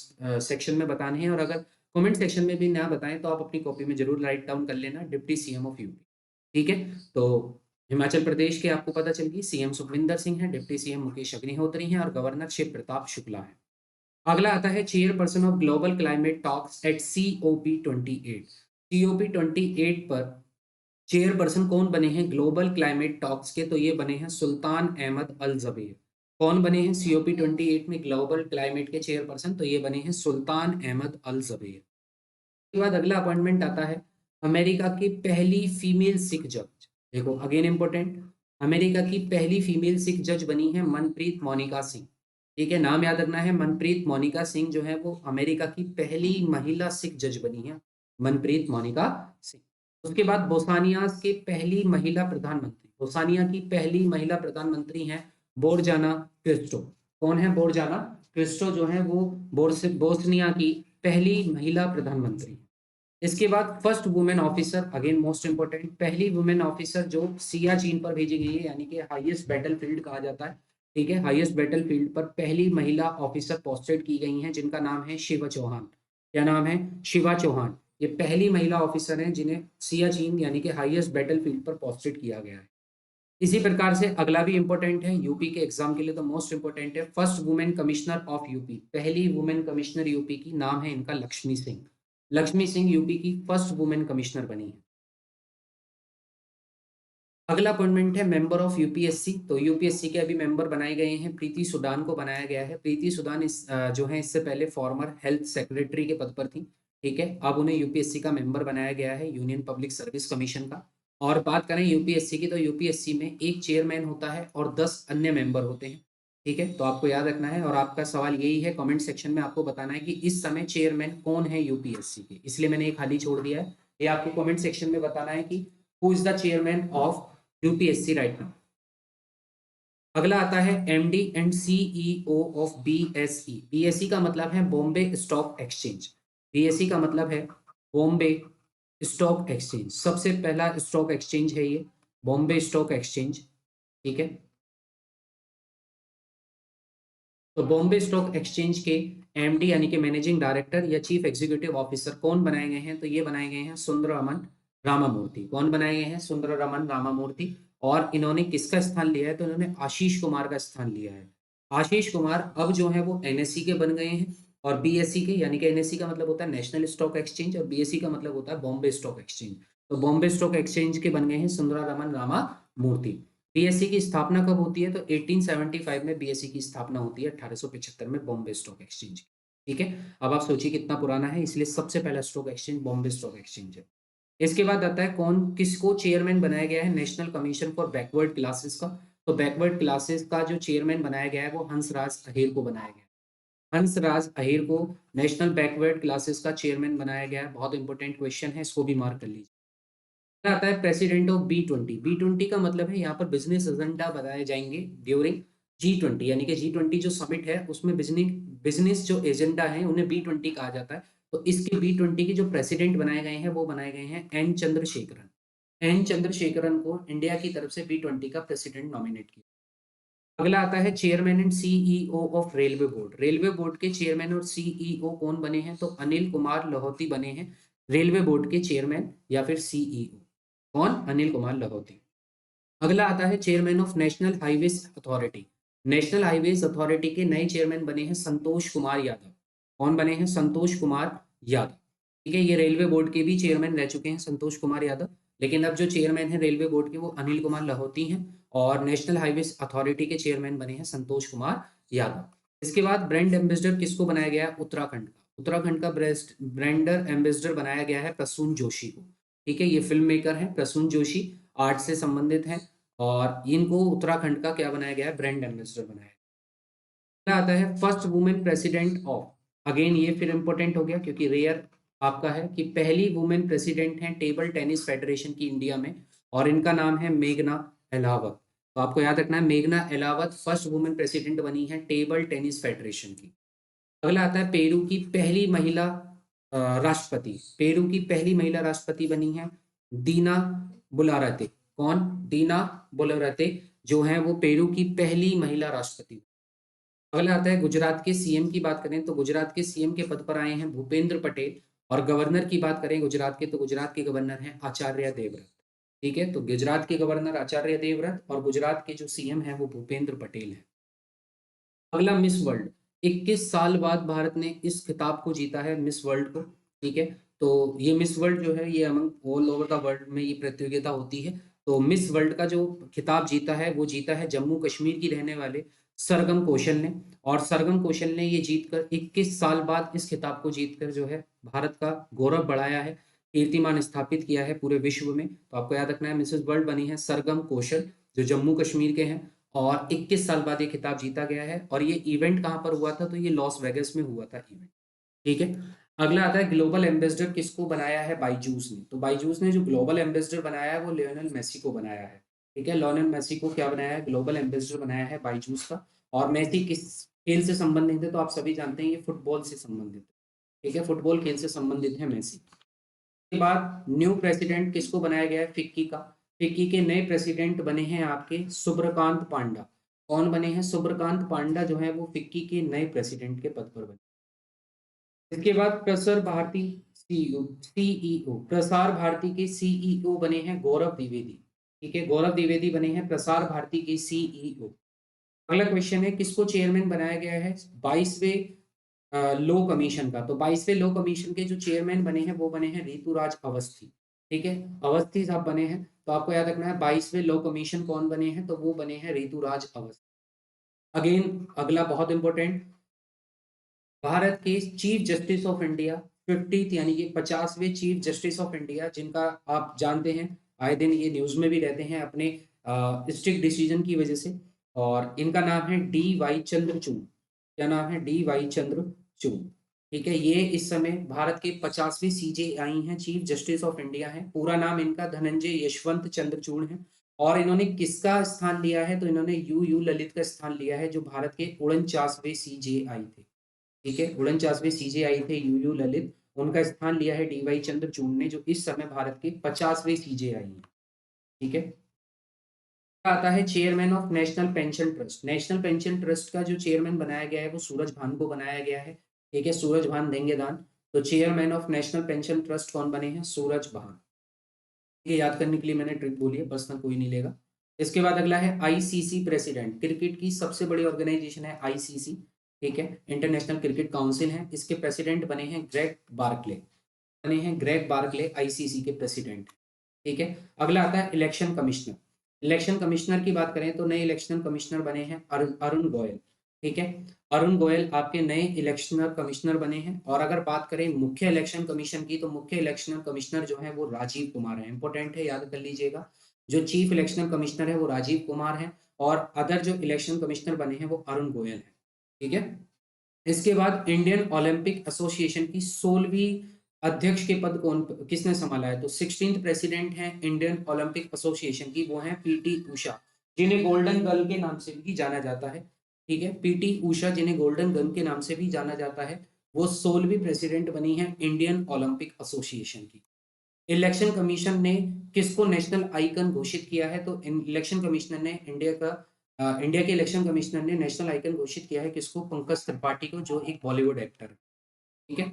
सेक्शन में बताने हैं। और अगर कमेंट सेक्शन में भी ना बताएं तो आप अपनी कॉपी में जरूर राइट डाउन कर लेना डिप्टी सीएम ऑफ यूपी, ठीक है। तो हिमाचल प्रदेश के आपको पता चल गई, सीएम सुखविंदर सिंह है, डिप्टी सीएम मुकेश अग्निहोत्री हैं और गवर्नर शिव प्रताप शुक्ला है। अगला आता है chairperson of global climate talks eight COP28। COP28 पर चेयरपर्सन कौन बने हैं ग्लोबल क्लाइमेट टॉक्स के? तो ये बने हैं सुल्तान अहमद अल जबीर। कौन बने हैं COP28 में ग्लोबल क्लाइमेट के चेयरपर्सन? तो ये बने हैं सुल्तान अहमद अल जबीर। उसके बाद अगला अपॉइंटमेंट आता है अमेरिका की पहली फीमेल सिख जज। देखो अगेन इंपॉर्टेंट, अमेरिका की पहली फीमेल सिख जज बनी है मनप्रीत मोनिका सिंह, ठीक है। नाम याद रखना है मनप्रीत मोनिका सिंह जो है वो अमेरिका की पहली महिला सिख जज बनी है, मनप्रीत मोनिका सिंह। उसके बाद बोस्निया की पहली महिला प्रधानमंत्री, बोस्निया की पहली महिला प्रधानमंत्री हैं बोरजाना क्रिस्टो। कौन है? बोरजाना क्रिस्टो जो है वो बोस्निया की पहली महिला प्रधानमंत्री। इसके बाद first women officer, again most important, पहली वुमेन ऑफिसर जो सियाचिन पर भेजी गई है, यानी कि हाईएस्ट बैटल फील्ड कहा जाता है, ठीक है। हाईएस्ट बैटल फील्ड पर पहली महिला ऑफिसर पोस्टेड की गई हैं जिनका नाम है शिवा चौहान। क्या नाम है? शिवा चौहान। ये पहली महिला ऑफिसर हैं जिन्हें सियाचिन यानी कि हाईएस्ट बैटल फील्ड पर पोस्टेड किया गया है। इसी प्रकार से अगला भी इंपॉर्टेंट है यूपी के एग्जाम के लिए, तो मोस्ट इंपॉर्टेंट है first women commissioner of UP. पहली वुमेन कमिश्नर यूपी की नाम है इनका लक्ष्मी सिंह। लक्ष्मी सिंह यूपी की फर्स्ट वुमेन कमिश्नर बनी है। अगला अपॉइंटमेंट है मेंबर ऑफ यूपीएससी। तो यूपीएससी के अभी मेंबर बनाए गए हैं, प्रीति सुडान को बनाया गया है। प्रीति सुडान जो है इससे पहले फॉर्मर हेल्थ सेक्रेटरी के पद पर थी, ठीक है। अब उन्हें यूपीएससी का मेंबर बनाया गया है, यूनियन पब्लिक सर्विस कमीशन का। और बात करें यूपीएससी की तो यूपीएससी में एक चेयरमैन होता है और 10 अन्य मेंबर होते हैं, ठीक है। तो आपको याद रखना है और आपका सवाल यही है कमेंट सेक्शन में आपको बताना है कि इस समय चेयरमैन कौन है यूपीएससी के, इसलिए मैंने एक खाली छोड़ दिया है। ये आपको कमेंट सेक्शन में बताना है कि who is the chairman of UPSC right now. अगला आता है MD and CEO of BSE. BSE का मतलब है बॉम्बे स्टॉक एक्सचेंज। बीएसई का मतलब है बॉम्बे स्टॉक एक्सचेंज। सबसे पहला स्टॉक एक्सचेंज है ये बॉम्बे स्टॉक एक्सचेंज। ठीक है, तो बॉम्बे स्टॉक एक्सचेंज के एमडी यानी कि मैनेजिंग डायरेक्टर या चीफ एग्जीक्यूटिव ऑफिसर कौन बनाए गए हैं? तो ये बनाए गए हैं सुंदररामन रामामूर्ति। कौन बनाए गए हैं? सुंदररामन रामामूर्ति। और इन्होंने किसका स्थान लिया है? तो इन्होंने आशीष कुमार का स्थान लिया है। आशीष कुमार अब जो है वो एनएससी के बन गए हैं और बीएससी के, यानी कि एनएससी का मतलब होता है नेशनल स्टॉक एक्सचेंज और बीएससी का मतलब होता है बॉम्बे स्टॉक एक्सचेंज। तो बॉम्बे स्टॉक एक्सचेंज के बन गए हैं सुंदररामन रामामूर्ति। बीएसई की स्थापना कब होती है? तो 1875 में बीएसई की स्थापना होती है, 1875 में बॉम्बे स्टॉक एक्सचेंज। ठीक है, अब आप सोचिए कितना पुराना है, इसलिए सबसे पहला stock exchange Bombay stock exchange है। इसके बाद आता है कौन किसको चेयरमैन बनाया गया है national commission for backward classes का? तो बैकवर्ड क्लासेस का जो चेयरमैन बनाया गया है वो हंसराज अहीर को बनाया गया है। हंसराज अहीर को नेशनल बैकवर्ड क्लासेस का चेयरमैन बनाया गया है। बहुत इंपॉर्टेंट क्वेश्चन है, इसको भी मार्क कर लीजिए। आता है प्रेसिडेंट ऑफ B20। B20 का मतलब है यहाँ पर बिजनेस एजेंडा बताए जाएंगे ड्यूरिंग G20, यानी कि G20 जो समिट है उसमें बिजनेस बिजनेस जो एजेंडा है उन्हें B20 कहा जाता है। तो इसके B20 के जो प्रेसिडेंट बनाए गए हैं वो बनाए गए हैं एन चंद्रशेखरन। एन चंद्रशेखरन को इंडिया की तरफ से B20 का प्रेसिडेंट नॉमिनेट किया। अगला आता है chairman and CEO of railway board. Railway board के चेयरमैन और सीईओ कौन बने हैं? तो अनिल कुमार लाहौती बने हैं रेलवे बोर्ड के चेयरमैन या फिर सीईओ। कौन? अनिल कुमार लाहौती। अगला आता है chairman of national highways authority. National highways authority के नए चेयरमैन बने हैं संतोष कुमार यादव। कौन बने हैं? संतोष कुमार यादव। ठीक है, ये रेलवे बोर्ड के भी चेयरमैन रह चुके हैं संतोष कुमार यादव, लेकिन अब जो चेयरमैन है रेलवे बोर्ड के वो अनिल कुमार लाहौती हैं और नेशनल हाईवेज अथॉरिटी के चेयरमैन बने हैं संतोष कुमार यादव। इसके बाद ब्रांड एम्बेसडर किसको बनाया गया है? उत्तराखंड का। उत्तराखंड का ब्रांडर एम्बेसडर बनाया गया है प्रसून जोशी को। ठीक है, ये फिल्म मेकर है प्रसून जोशी, आर्ट से संबंधित है और इनको उत्तराखंड का क्या बनाया गया है? ब्रांड एम्बेसडर बनाया गया। अगला आता है first women president of. Again ये फिर इंपॉर्टेंट हो गया क्योंकि रेयर आपका है कि पहली वुमेन प्रेसिडेंट है टेबल टेनिस फेडरेशन की इंडिया में और इनका नाम है मेघना अहलावत। तो आपको याद रखना है मेघना अहलावत फर्स्ट वुमेन प्रेसिडेंट बनी है टेबल टेनिस फेडरेशन की। अगला आता है पेरू की पहली महिला राष्ट्रपति। पेरू की पहली महिला राष्ट्रपति बनी है दीना बुलारते। कौन? दीना बुलारते जो है वो पेरू की पहली महिला राष्ट्रपति। अगला आता है गुजरात के सीएम की बात करें तो गुजरात के सीएम के पद पर आए हैं भूपेंद्र पटेल और गवर्नर की बात करें गुजरात के तो गुजरात के गवर्नर हैं आचार्य देवव्रत। ठीक है, तो गुजरात के गवर्नर आचार्य देवव्रत और गुजरात के जो सीएम है वो भूपेंद्र पटेल है। अगला मिस वर्ल्ड। 21 साल बाद भारत ने इस खिताब को जीता है मिस वर्ल्ड को। ठीक है, तो ये मिस वर्ल्ड जो है ये among all over the world में ये प्रतियोगिता होती है। तो मिस वर्ल्ड का जो खिताब जीता है वो जीता है जम्मू कश्मीर की रहने वाले सरगम कौशल ने। और सरगम कौशल ने ये जीतकर 21 साल बाद इस खिताब को जीतकर जो है भारत का गौरव बढ़ाया है, कीर्तिमान स्थापित किया है पूरे विश्व में। तो आपको याद रखना है मिसेस वर्ल्ड बनी है सरगम कौशल जो जम्मू कश्मीर के हैं और 21 साल बाद ये खिताब जीता गया है। और ये इवेंट कहाँ पर हुआ था? तो ये लॉस वेगस में हुआ था इवेंट। ठीक है, अगला आता है ग्लोबल एम्बेसडर किसको बनाया है बाईजूस ने? तो बाईजूस ने जो ग्लोबल एम्बेसडर बनाया है वो लियोनेल मेसी को बनाया है। ठीक है, लियोनेल मेसी को क्या बनाया है? ग्लोबल एम्बेसडर बनाया है बाईजूस का। और मेसी किस खेल से संबंधित है? तो आप सभी जानते हैं ये फुटबॉल से संबंधित है। ठीक है, फुटबॉल खेल से संबंधित है मेसी। के बाद न्यू प्रेसिडेंट किसको बनाया गया है? फिक्की का। फिक्की के नए प्रेसिडेंट बने हैं आपके सुब्रकांत पांडा। कौन बने हैं? सुब्रकांत पांडा जो है वो फिक्की के नए प्रेसिडेंट के पद पर बने। इसके बाद प्रसार भारती सीईओ प्रसार भारती के सीईओ बने हैं गौरव द्विवेदी। ठीक है, गौरव द्विवेदी बने हैं प्रसार भारती के सीईओ। अगला क्वेश्चन है किसको चेयरमैन बनाया गया है 22वें लो कमीशन का? तो 22वें लो कमीशन के जो चेयरमैन बने हैं वो बने हैं ऋतुराज अवस्थी। ठीक है, अवस्थी साहब बने हैं। तो आपको याद रखना है 22वें लो कमीशन कौन बने हैं? तो वो बने हैं ऋतुराज अवस्थी। अगेन अगला बहुत इंपॉर्टेंट, भारत के chief justice of India 50th यानी कि 50वें चीफ जस्टिस ऑफ इंडिया जिनका आप जानते हैं आए दिन ये न्यूज में भी रहते हैं अपने स्ट्रिक्ट डिसीजन की वजह से। और इनका नाम है D.Y. चंद्रचूड़। क्या नाम है? D.Y. चंद्रचूड़। ठीक है, ये इस समय भारत के 50वें CJI हैं, चीफ जस्टिस ऑफ इंडिया हैं। पूरा नाम इनका धनंजय यशवंत चंद्रचूड़ है और इन्होंने किसका स्थान लिया है? तो इन्होंने यू ललित का स्थान लिया है, जो भारत के 49वें सीजेआई थे। ठीक है, 49वें सीजेआई थे यू ललित, उनका स्थान लिया है डीवाई चंद्रचूड़ ने, जो इस समय भारत के 50वें सीजेआई हैं। ठीक है, आता है chairman of national pension trust. National pension trust का जो चेयरमैन बनाया गया है वो सूरज भान को बनाया गया है। ठीक है, सूरज भान देंगे दान। तो chairman of national pension trust कौन बने हैं? सूरज भान। ये याद करने के लिए मैंने ट्रिक बोली है, पर्सनल कोई नहीं लेगा। इसके बाद अगला है आईसीसी प्रेसिडेंट। क्रिकेट की सबसे बड़ी ऑर्गेनाइजेशन है आईसीसी। ठीक है, इंटरनेशनल क्रिकेट काउंसिल है, इसके प्रेसिडेंट बने हैं ग्रेग बार्कले। बने हैं ग्रेग बार्कले आईसीसी के प्रेसिडेंट। ठीक है, अगला आता है इलेक्शन कमिश्नर। इलेक्शन कमिश्नर की बात करें तो नए इलेक्शन कमिश्नर बने हैं अरुण गोयल। ठीक है, अरुण गोयल आपके नए इलेक्शनर कमिश्नर बने हैं। और अगर बात करें मुख्य इलेक्शन कमीशन की, तो मुख्य इलेक्शन कमिश्नर जो है वो राजीव कुमार है। इंपॉर्टेंट है, याद कर लीजिएगा। जो चीफ इलेक्शन कमिश्नर है वो राजीव कुमार है, और अदर जो इलेक्शन कमिश्नर बने हैं वो अरुण गोयल है। ठीक है, इसके बाद इंडियन ओलंपिक एसोसिएशन की 16वीं अध्यक्ष के पद कौन किसने संभाला है? तो 16th प्रेसिडेंट है इंडियन ओलंपिक एसोसिएशन की, वो है पीटी उषा, जिन्हें गोल्डन गर्ल के नाम से भी जाना जाता है। ठीक है, पीटी उषा, जिन्हें गोल्डन गर्ल के नाम से भी जाना जाता है, वो 16वीं प्रेसिडेंट बनी है इंडियन ओलंपिक एसोसिएशन की। इलेक्शन कमीशन ने किसको नेशनल आइकन घोषित किया है? तो इलेक्शन कमिश्नर ने इंडिया के इलेक्शन कमिश्नर ने नेशनल आइकन घोषित किया है किसको? पंकज त्रिपाठी को, जो एक बॉलीवुड एक्टर है। ठीक है,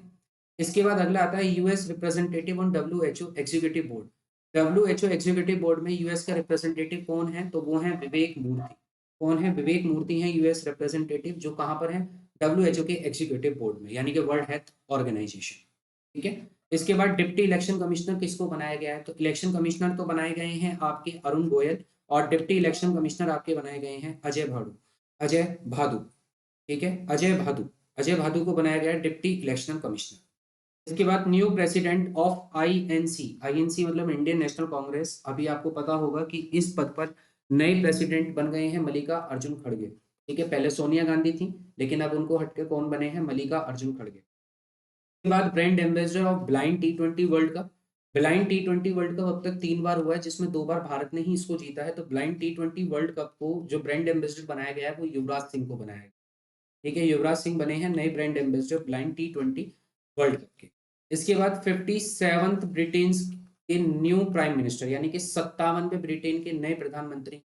इसके बाद अगला आता है US representative on WHO executive board. WHO executive board में यूएस का रिप्रेजेंटेटिव कौन है? तो वो है विवेक मूर्ति। कौन है? विवेक मूर्ति है यूएस रिप्रेजेंटेटिव, जो कहां पर है? डब्ल्यूएचओ के एग्जीक्यूटिव बोर्ड में, यानी कि वर्ल्ड हेल्थ ऑर्गेनाइजेशन। ठीक है, इसके बाद डिप्टी इलेक्शन कमिश्नर किसको बनाया गया है? तो इलेक्शन कमिश्नर तो बनाए गए हैं आपके अरुण गोयल, और डिप्टी इलेक्शन कमिश्नर आपके बनाए गए हैं अजय भादु। ठीक है, अजय भादु को बनाया गया है डिप्टी इलेक्शन कमिश्नर। इसके बाद new president of INC. INC मतलब इंडियन नेशनल कांग्रेस। अभी आपको पता होगा कि इस पद पर नए प्रेसिडेंट बन गए हैं मल्लिका अर्जुन खड़गे। ठीक है, पहले सोनिया गांधी थी, लेकिन अब उनको हटके कौन बने हैं? मल्लिका अर्जुन खड़गे। के बाद brand ambassador of blind T20 world cup. Blind T20 world cup अब तक 3 बार हुआ है, जिसमें 2 बार भारत ने ही इसको जीता है। तो ब्लाइंड टी20 वर्ल्ड कप को जो ब्रांड एम्बेसडर बनाया गया है वो युवराज सिंह को बनाया गया। ठीक है, युवराज सिंह बने हैं नए ब्रांड एम्बेसडर ब्लाइंड टी20 वर्ल्ड कप के। इसके बाद 57th ब्रिटेन के न्यू प्राइम मिनिस्टर, यानी कि 57वें ब्रिटेन के नए प्रधानमंत्री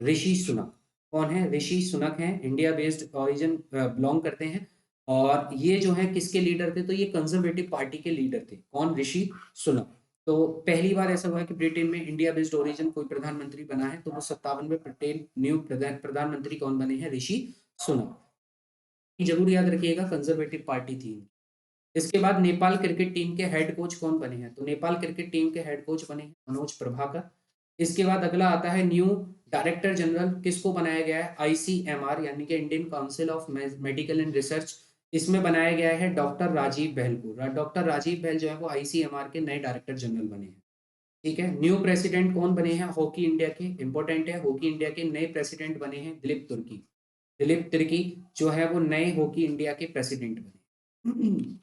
ऋषि सुनक। कौन है? ऋषि सुनक हैं, इंडिया बेस्ड ओरिजिन बिलोंग करते हैं। और ये जो है किसके लीडर थे? तो ये कंजर्वेटिव पार्टी के लीडर थे। कौन? ऋषि सुनक। तो पहली बार ऐसा हुआ है कि ब्रिटेन में इंडिया बेस्ड ओरिजिन कोई प्रधानमंत्री बना है, तो वो 57वें ब्रिटेन न्यू प्रधानमंत्री कौन बने हैं? ऋषि सुनक। जरूर याद रखिएगा, कंजर्वेटिव पार्टी थी। इसके बाद नेपाल क्रिकेट टीम के हेड कोच कौन बने हैं? तो नेपाल क्रिकेट टीम के हेड कोच बने हैं मनोज प्रभाकर। इसके बाद अगला आता है न्यू डायरेक्टर जनरल किसको बनाया गया है? आईसीएमआर, यानी कि Indian council of medical and research. इसमें बनाया गया है डॉक्टर राजीव बहल को। डॉक्टर राजीव बहल जो है वो आईसीएमआर के नए डायरेक्टर जनरल बने हैं। ठीक है, न्यू प्रेसिडेंट कौन बने हैं? हॉकी इंडिया के। इंपॉर्टेंट है, हॉकी इंडिया के नए प्रेसिडेंट बने हैं दिलीप तुर्की। दिलीप तिर्की जो है वो नए हॉकी इंडिया के प्रेसिडेंट बने।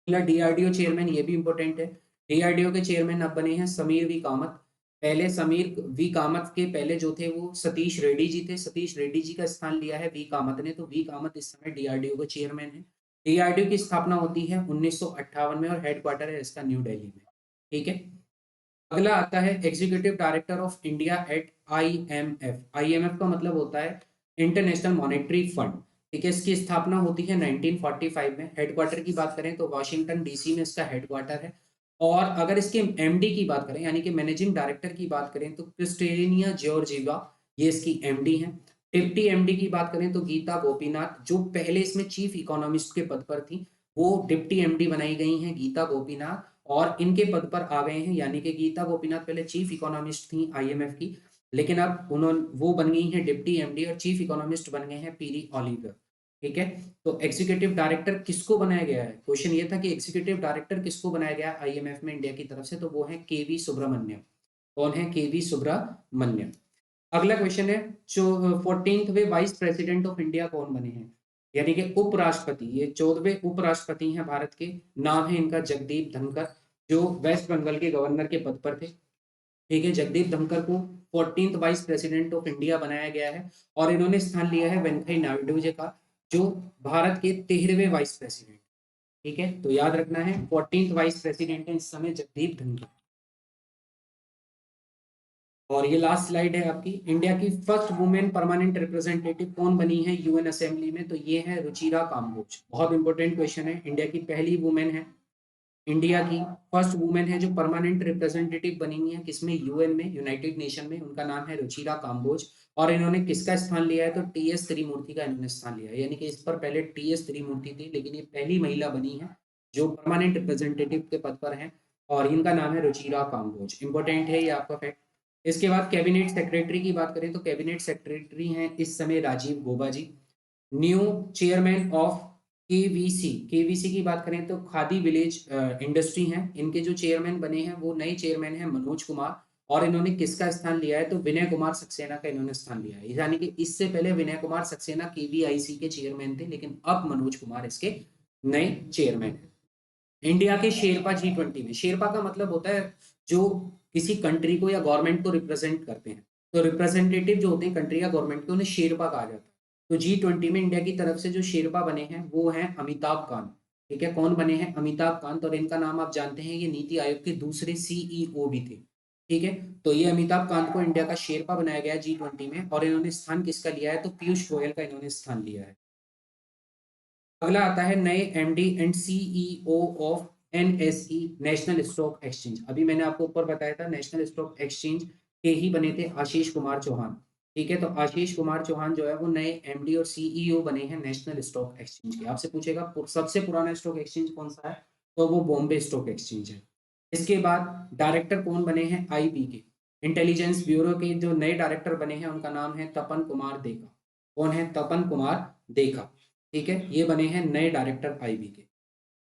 डीआरडीओ चेयरमैन, ये भी इंपॉर्टेंट है। डीआरडीओ के चेयरमैन अब बने हैं समीर वी कामत। पहले समीर वी कामत के पहले जो थे वो सतीश रेड्डी जी थे। सतीश रेड्डी जी का स्थान लिया है वी कामत ने। तो वी कामत इस समय डीआरडीओ के चेयरमैन है। डीआरडीओ की स्थापना होती है 1958 में, और हेडक्वार्टर है इसका न्यू दिल्ली में। ठीक है, अगला आता है executive director of India at IMF. IMF का मतलब होता है इंटरनेशनल मॉनेटरी फंड। ठीक है, इसकी स्थापना होती है 1945 में। हेडक्वार्टर की बात करें तो वाशिंगटन डीसी में इसका हेडक्वार्टर है। और अगर इसके एमडी की बात करें, यानी कि मैनेजिंग डायरेक्टर की बात करें, तो क्रिस्टेलिना जॉर्जिवा ये इसकी एमडी है। डिप्टी एमडी की बात करें तो गीता गोपीनाथ, जो पहले इसमें चीफ इकोनॉमिस्ट के पद पर थी, वो डिप्टी एमडी बनाई गई हैं गीता गोपीनाथ, और इनके पद पर आ गए हैं। यानी कि गीता गोपीनाथ पहले चीफ इकोनॉमिस्ट थी आईएमएफ की, लेकिन अब उन्होंने वो बन गई हैं डिप्टी एमडी, और चीफ इकोनॉमिस्ट बन गए हैं पीरी ऑलिवर। ठीक है, तो एग्जीक्यूटिव डायरेक्टर किसको बनाया गया है? क्वेश्चन ये था कि एग्जीक्यूटिव डायरेक्टर किसको बनाया गया आईएमएफ में इंडिया की तरफ से? तो वो है केवी सुब्रमण्यम। कौन है? केवी सुब्रमण्यम। अगला क्वेश्चन है, जो 14वें वाइस प्रेसिडेंट ऑफ इंडिया कौन बने हैं? यानी कि उपराष्ट्रपति, ये 14वें उपराष्ट्रपति हैं भारत के। नाम है इनका जगदीप धनखड़, जो वेस्ट बंगाल के गवर्नर के पद पर थे। ठीक है, जगदीप धनखड़ को 14th vice president of India बनाया गया है और इन्होंने स्थान लिया है वेंकैया नायडू जी का, जो भारत के 13वें वाइस प्रेसिडेंट। ठीक है, तो याद रखना है 14th वाइस प्रेसिडेंट है इस समय जगदीप धनखड़। और ये लास्ट स्लाइड है आपकी, इंडिया की फर्स्ट वुमेन परमानेंट रिप्रेजेंटेटिव कौन बनी है यूएन असेंबली में, तो ये है रुचिरा काम्बोज। बहुत इंपॉर्टेंट क्वेश्चन है, इंडिया की पहली वुमेन है, इंडिया की फर्स्ट वुमेन है जो परमानेंट रिप्रेजेंटेटिव बनी है किसमें, यूएन में, यूनाइटेड नेशन में। उनका नाम है रुचिरा काम्बोज और इन्होंने किसका स्थान लिया है, तो टीएस त्रिमूर्ति का इन्होंने स्थान लिया है। यानी कि इस पर पहले टीएस त्रिमूर्ति थी, लेकिन ये पहली महिला बनी है जो परमानेंट रिप्रेजेंटेटिव के पद पर है और इनका नाम है रुचिरा काम्बोज। इंपॉर्टेंट है ये आपका फैक्ट। इसके बाद कैबिनेट सेक्रेटरी की बात करें तो कैबिनेट सेक्रेटरी हैं इस समय राजीव गौबा जी। न्यू चेयरमैन ऑफ केवीसी की बात करें तो खादी विलेज इंडस्ट्री हैं, इनके जो चेयरमैन बने हैं वो नए चेयरमैन हैं मनोज कुमार और इन्होंने किसका स्थान लिया है, तो विनय कुमार सक्सेना का इन्होंने स्थान लिया है। यानी कि इससे पहले विनय कुमार सक्सेना केवीआईसी के चेयरमैन थे, लेकिन अब मनोज कुमार इसके नए चेयरमैन है। इंडिया के शेरपा G20 में, शेरपा का मतलब होता है जो किसी कंट्री को या गवर्नमेंट को रिप्रेजेंट करते हैं, तो रिप्रेजेंटेटिव जो होते हैं कंट्री या गवर्नमेंट के उन्हें शेरपा कहा जाता है। तो G20 में इंडिया की तरफ से जो शेरपा बने हैं वो हैं अमिताभ कांत। ठीक है, कौन बने हैं, अमिताभ कांत, और इनका नाम आप जानते हैं ये नीति आयोग के दूसरे सीईओ भी थे। ठीक है, तो ये अमिताभ कांत को इंडिया का शेरपा बनाया गया है G20 में और इन्होंने स्थान किसका लिया है, तो पीयूष गोयल का इन्होंने स्थान लिया है। अगला आता है नए MD and CEO of NSE, national stock exchange. अभी मैंने आपको ऊपर बताया था नेशनल स्टॉक एक्सचेंज के ही बने थे आशीष कुमार चौहान। ठीक है, तो आशीष कुमार चौहान जो है वो नए एमडी और सीईओ बने हैं नेशनल स्टॉक एक्सचेंज के। आपसे पूछेगा सबसे पुराना स्टॉक एक्सचेंज कौन सा है, तो वो बॉम्बे स्टॉक एक्सचेंज है। इसके बाद डायरेक्टर कौन बने हैं आईबी के, इंटेलिजेंस ब्यूरो के जो नए डायरेक्टर बने हैं उनका नाम है तपन कुमार देका। कौन है, तपन कुमार देका। ठीक है, ये बने हैं नए डायरेक्टर आईबी के।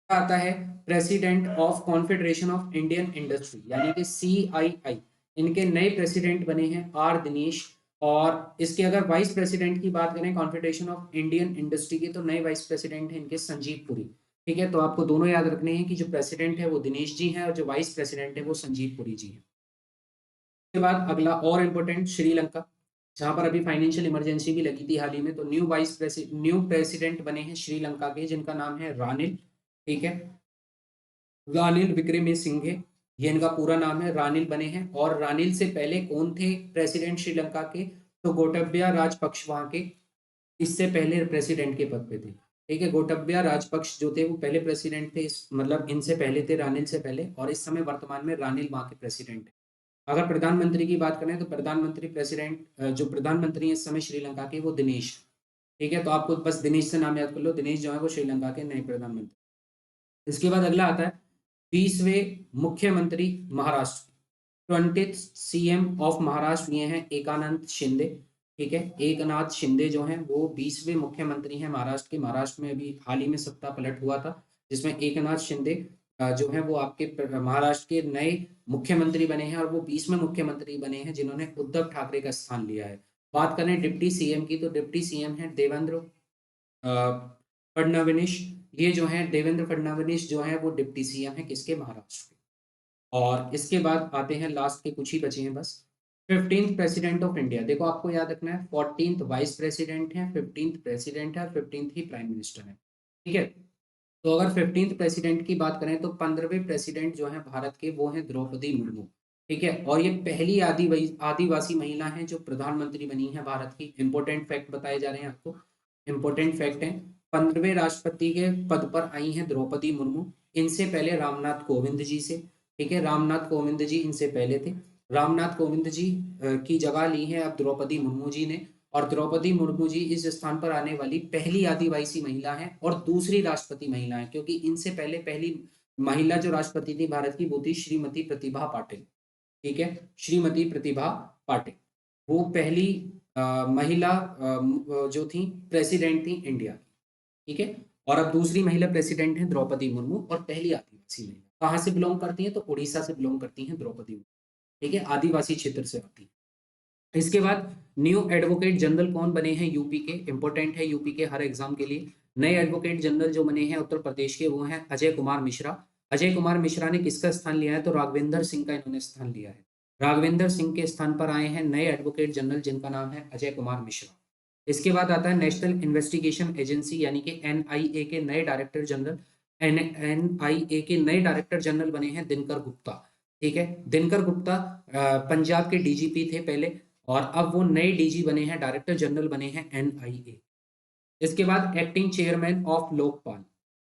आता है president of confederation of Indian industry यानी कि सीआईआई, इनके नए प्रेसिडेंट बने हैं आर दिनेश। और इसके अगर वाइस प्रेसिडेंट की बात करें कॉन्फेडरेशन ऑफ इंडियन इंडस्ट्री के, तो नए वाइस प्रेसिडेंट हैं इनके संजीव पुरी। ठीक है, तो आपको दोनों याद रखने हैं कि जो प्रेसिडेंट है वो दिनेश जी हैं और जो वाइस प्रेसिडेंट है वो संजीव पुरी जी हैं। उसके बाद अगला और इम्पोर्टेंट श्रीलंका, जहां पर अभी फाइनेंशियल इमरजेंसी भी लगी थी हाल ही में, तो न्यू प्रेसिडेंट बने हैं श्रीलंका के जिनका नाम है रानिल। ठीक है, रानिल विक्रमसिंघे, ये इनका पूरा नाम है, रानिल बने हैं। और रानिल से पहले कौन थे प्रेसिडेंट श्रीलंका के, तो गोटब्या राजपक्ष वहां के इससे पहले प्रेसिडेंट के पद पे थे। ठीक है, गोटब्या राजपक्ष जो थे वो पहले प्रेसिडेंट थे, मतलब इनसे पहले थे, रानिल से पहले, और इस समय वर्तमान में रानिल वहां के प्रेसिडेंट है। अगर प्रधानमंत्री की बात करें तो प्रधानमंत्री जो प्रधानमंत्री है इस समय श्रीलंका के वो दिनेश। ठीक है, तो आपको बस दिनेश से नाम याद कर लो, दिनेश जो है वो श्रीलंका के नए प्रधानमंत्री। इसके बाद अगला आता है 20वें मुख्यमंत्री Maharashtra, 20th CM of Maharashtra, ये हैं एकनाथ शिंदे। ठीक है, एकनाथ शिंदे जो हैं वो 20वें मुख्यमंत्री हैं महाराष्ट्र के। महाराष्ट्र में अभी हाल ही में सत्ता पलट हुआ था जिसमें एकनाथ शिंदे जो है वो आपके महाराष्ट्र के नए मुख्यमंत्री बने हैं और वो 20वें मुख्यमंत्री बने हैं जिन्होंने उद्धव ठाकरे का स्थान लिया है। बात करें डिप्टी सीएम की, तो डिप्टी सीएम है देवेंद्र फडणवीस। ये जो है देवेंद्र फडणवीस जो है वो डिप्टी सीएम है किसके, महाराष्ट्र के। और इसके बाद आते हैं लास्ट के कुछ ही बचे हैं बस, 15th प्रेसिडेंट ऑफ इंडिया। देखो आपको याद रखना है 14th वाइस प्रेसिडेंट है, 15th प्रेसिडेंट है और 15th ही प्राइम मिनिस्टर है। ठीक है, तो अगर 15th प्रेसिडेंट की बात करें तो 15वें प्रेसिडेंट जो है भारत के वो है द्रौपदी मुर्मू। ठीक है, और ये पहली आदिवासी महिला है जो प्रधानमंत्री बनी है भारत की। इंपॉर्टेंट फैक्ट बताए जा रहे हैं आपको, इंपॉर्टेंट फैक्ट है। 15वें राष्ट्रपति के पद पर आई हैं द्रौपदी मुर्मू, इनसे पहले रामनाथ कोविंद जी से। ठीक है, रामनाथ कोविंद जी इनसे पहले थे। रामनाथ कोविंद जी की जगह ली है अब द्रौपदी मुर्मू जी ने, और द्रौपदी मुर्मू जी इस स्थान पर आने वाली पहली आदिवासी महिला है और दूसरी राष्ट्रपति महिला है, क्योंकि इनसे पहले पहली महिला जो राष्ट्रपति थी भारत की वो थी श्रीमती प्रतिभा पाटिल। ठीक है, श्रीमती प्रतिभा पाटिल वो पहली महिला जो थी प्रेसिडेंट थी इंडिया की। ठीक है, और अब दूसरी महिला प्रेसिडेंट है द्रौपदी मुर्मू और पहली आदिवासी महिला। कहाँ से बिलोंग करती है, तो उड़ीसा से बिलोंग करती हैं द्रौपदी मुर्मू। ठीक है, आदिवासी क्षेत्र से आती है। इसके बाद न्यू एडवोकेट जनरल कौन बने हैं यूपी के, इंपॉर्टेंट है यूपी के हर एग्जाम के लिए। नए एडवोकेट जनरल जो बने हैं उत्तर प्रदेश के वो हैं अजय कुमार मिश्रा। अजय कुमार मिश्रा ने किसका स्थान लिया है, तो राघवेंद्र सिंह का इन्होंने स्थान लिया है। राघवेंद्र सिंह के स्थान पर आए हैं नए एडवोकेट जनरल जिनका नाम है अजय कुमार मिश्रा। इसके बाद आता है नेशनल इन्वेस्टिगेशन एजेंसी यानी कि एनआईए के नए डायरेक्टर जनरल। एनआईए के नए डायरेक्टर जनरल बने हैं दिनकर गुप्ता। ठीक है, दिनकर गुप्ता पंजाब के डीजीपी थे पहले, और अब वो नए डीजी बने हैं, डायरेक्टर जनरल बने हैं एनआईए। इसके बाद acting chairman of Lokpal.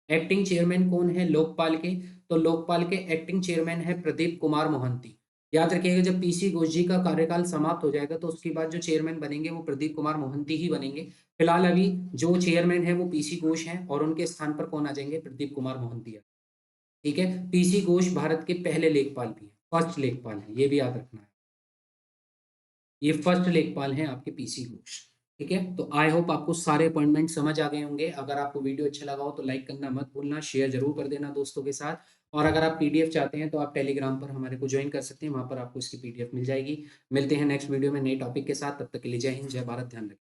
Acting chairman कौन है लोकपाल के? तो लोकपाल के एक्टिंग चेयरमैन है प्रदीप कुमार मोहंती। याद रखिएगा, जब पीसी घोष जी का कार्यकाल समाप्त हो जाएगा तो उसके बाद जो चेयरमैन बनेंगे वो प्रदीप कुमार मोहंती ही बनेंगे। फिलहाल अभी जो चेयरमैन है वो पीसी घोष हैं, और उनके स्थान पर कौन आ जाएंगे? प्रदीप कुमार मोहंती। ठीक है, पीसी घोष भारत के पहले लेखपाल भी है, फर्स्ट लेखपाल है, ये भी याद रखना है। ये फर्स्ट लेखपाल हैं आपके पीसी घोष। ठीक है, तो आई होप आपको सारे अपॉइंटमेंट समझ आ गए होंगे। अगर आपको वीडियो अच्छा लगा हो तो लाइक करना मत भूलना, शेयर जरूर कर देना दोस्तों के साथ। और अगर आप पीडीएफ चाहते हैं तो आप टेलीग्राम पर हमारे को ज्वाइन कर सकते हैं, वहां पर आपको इसकी पीडीएफ मिल जाएगी। मिलते हैं नेक्स्ट वीडियो में नए टॉपिक के साथ, तब तक के लिए जय हिंद, जय भारत, ध्यान रखें।